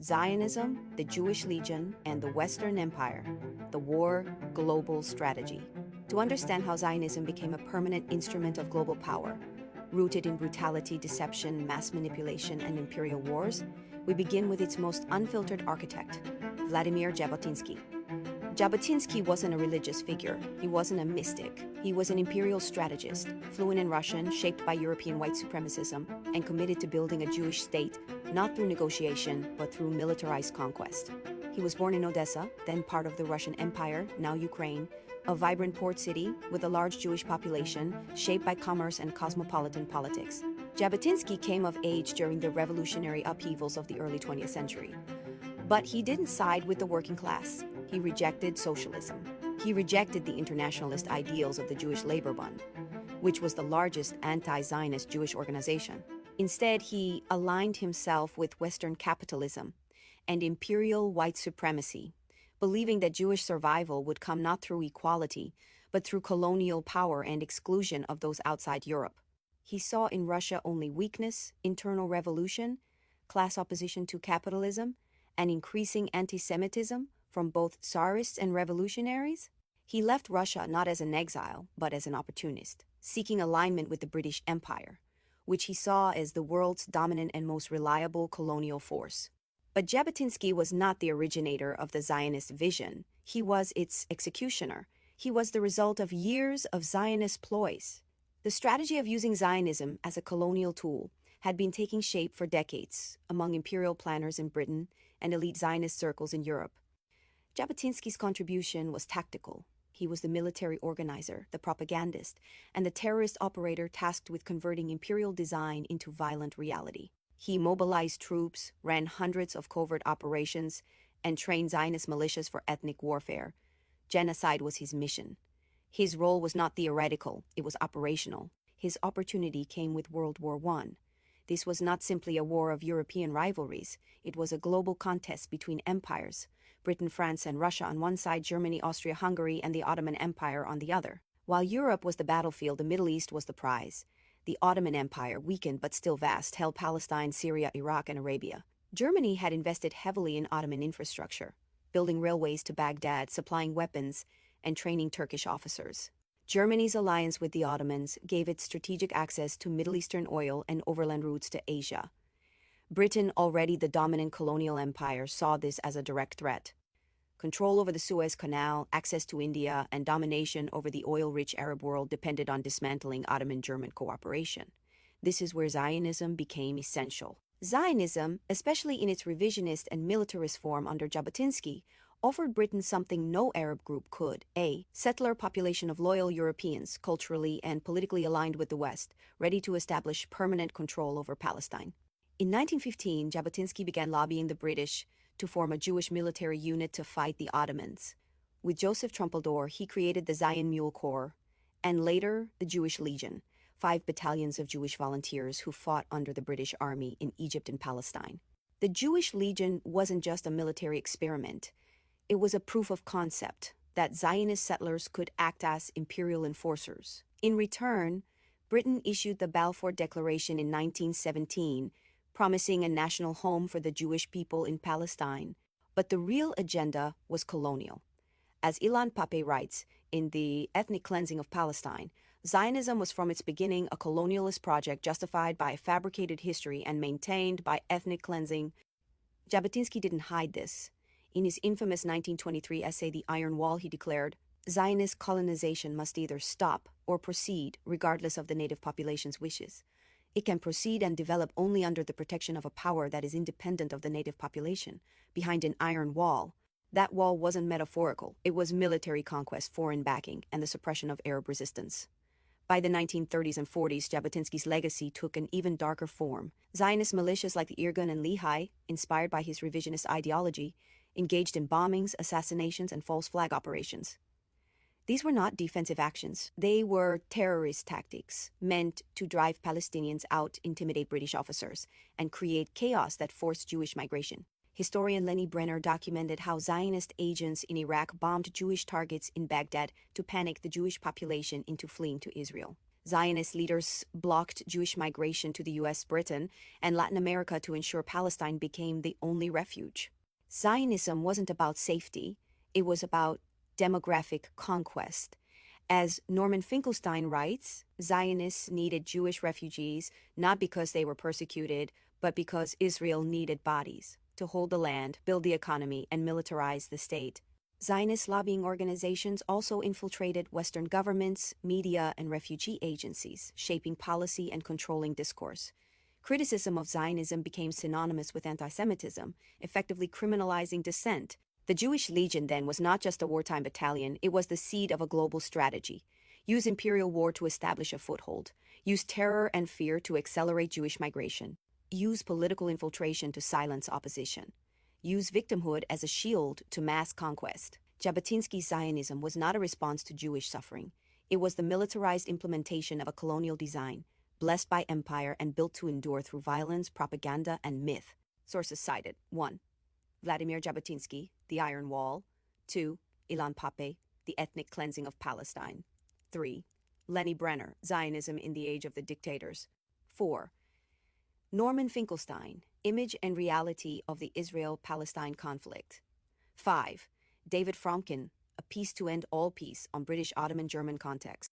Zionism, the Jewish Legion, and the Western Empire, the War Global Strategy. To understand how Zionism became a permanent instrument of global power, rooted in brutality, deception, mass manipulation, and imperial wars, we begin with its most unfiltered architect, Vladimir Jabotinsky. Jabotinsky wasn't a religious figure. He wasn't a mystic. He was an imperial strategist, fluent in Russian, shaped by European white supremacism, and committed to building a Jewish state, not through negotiation, but through militarized conquest. He was born in Odessa, then part of the Russian Empire, now Ukraine, a vibrant port city with a large Jewish population, shaped by commerce and cosmopolitan politics. Jabotinsky came of age during the revolutionary upheavals of the early 20th century. But he didn't side with the working class. He rejected socialism. He rejected the internationalist ideals of the Jewish Labor Bund, which was the largest anti-Zionist Jewish organization. Instead, he aligned himself with Western capitalism and imperial white supremacy, believing that Jewish survival would come not through equality, but through colonial power and exclusion of those outside Europe. He saw in Russia only weakness, internal revolution, class opposition to capitalism, and increasing anti-Semitism from both Tsarists and revolutionaries. He left Russia not as an exile, but as an opportunist, seeking alignment with the British Empire, which he saw as the world's dominant and most reliable colonial force. But Jabotinsky was not the originator of the Zionist vision. He was its executioner. He was the result of years of Zionist ploys. The strategy of using Zionism as a colonial tool had been taking shape for decades among imperial planners in Britain and elite Zionist circles in Europe. Jabotinsky's contribution was tactical. He was the military organizer, the propagandist, and the terrorist operator tasked with converting imperial design into violent reality. He mobilized troops, ran hundreds of covert operations, and trained Zionist militias for ethnic warfare. Genocide was his mission. His role was not theoretical, it was operational. His opportunity came with World War I. This was not simply a war of European rivalries. It was a global contest between empires, Britain, France, and Russia on one side, Germany, Austria, Hungary, and the Ottoman Empire on the other. While Europe was the battlefield, the Middle East was the prize. The Ottoman Empire, weakened but still vast, held Palestine, Syria, Iraq, and Arabia. Germany had invested heavily in Ottoman infrastructure, building railways to Baghdad, supplying weapons, and training Turkish officers. Germany's alliance with the Ottomans gave it strategic access to Middle Eastern oil and overland routes to Asia. Britain, already the dominant colonial empire, saw this as a direct threat. Control over the Suez Canal, access to India, and domination over the oil-rich Arab world depended on dismantling Ottoman-German cooperation. This is where Zionism became essential. Zionism, especially in its revisionist and militarist form under Jabotinsky, offered Britain something no Arab group could: a settler population of loyal Europeans, culturally and politically aligned with the West, ready to establish permanent control over Palestine. In 1915, Jabotinsky began lobbying the British to form a Jewish military unit to fight the Ottomans. With Joseph Trumpeldor, he created the Zion Mule Corps, and later the Jewish Legion, 5 battalions of Jewish volunteers who fought under the British Army in Egypt and Palestine. The Jewish Legion wasn't just a military experiment. It was a proof of concept that Zionist settlers could act as imperial enforcers. In return, Britain issued the Balfour Declaration in 1917, promising a national home for the Jewish people in Palestine. But the real agenda was colonial. As Ilan Pappé writes in The Ethnic Cleansing of Palestine, Zionism was from its beginning a colonialist project justified by a fabricated history and maintained by ethnic cleansing. Jabotinsky didn't hide this. In his infamous 1923 essay, The Iron Wall, he declared, Zionist colonization must either stop or proceed regardless of the native population's wishes. It can proceed and develop only under the protection of a power that is independent of the native population, behind an iron wall. That wall wasn't metaphorical. It was military conquest, foreign backing, and the suppression of Arab resistance. By the 1930s and 40s, Jabotinsky's legacy took an even darker form. Zionist militias like the Irgun and Lehi, inspired by his revisionist ideology, engaged in bombings, assassinations, and false flag operations. These were not defensive actions. They were terrorist tactics meant to drive Palestinians out, intimidate British officers, and create chaos that forced Jewish migration. Historian Lenny Brenner documented how Zionist agents in Iraq bombed Jewish targets in Baghdad to panic the Jewish population into fleeing to Israel. Zionist leaders blocked Jewish migration to the US, Britain, and Latin America to ensure Palestine became the only refuge. Zionism wasn't about safety, it was about demographic conquest. As Norman Finkelstein writes, Zionists needed Jewish refugees not because they were persecuted, but because Israel needed bodies to hold the land, build the economy, and militarize the state. Zionist lobbying organizations also infiltrated Western governments, media, and refugee agencies, shaping policy and controlling discourse. Criticism of Zionism became synonymous with anti-Semitism, effectively criminalizing dissent. The Jewish Legion then was not just a wartime battalion, it was the seed of a global strategy. Use imperial war to establish a foothold. Use terror and fear to accelerate Jewish migration. Use political infiltration to silence opposition. Use victimhood as a shield to mass conquest. Jabotinsky's Zionism was not a response to Jewish suffering. It was the militarized implementation of a colonial design, blessed by empire and built to endure through violence, propaganda, and myth. Sources cited: 1. Vladimir Jabotinsky, The Iron Wall. 2. Ilan Pappé, The Ethnic Cleansing of Palestine. 3. Lenny Brenner, Zionism in the Age of the Dictators. 4. Norman Finkelstein, Image and Reality of the Israel-Palestine Conflict. 5. David Fromkin, A Peace to End All Peace on British Ottoman German Context.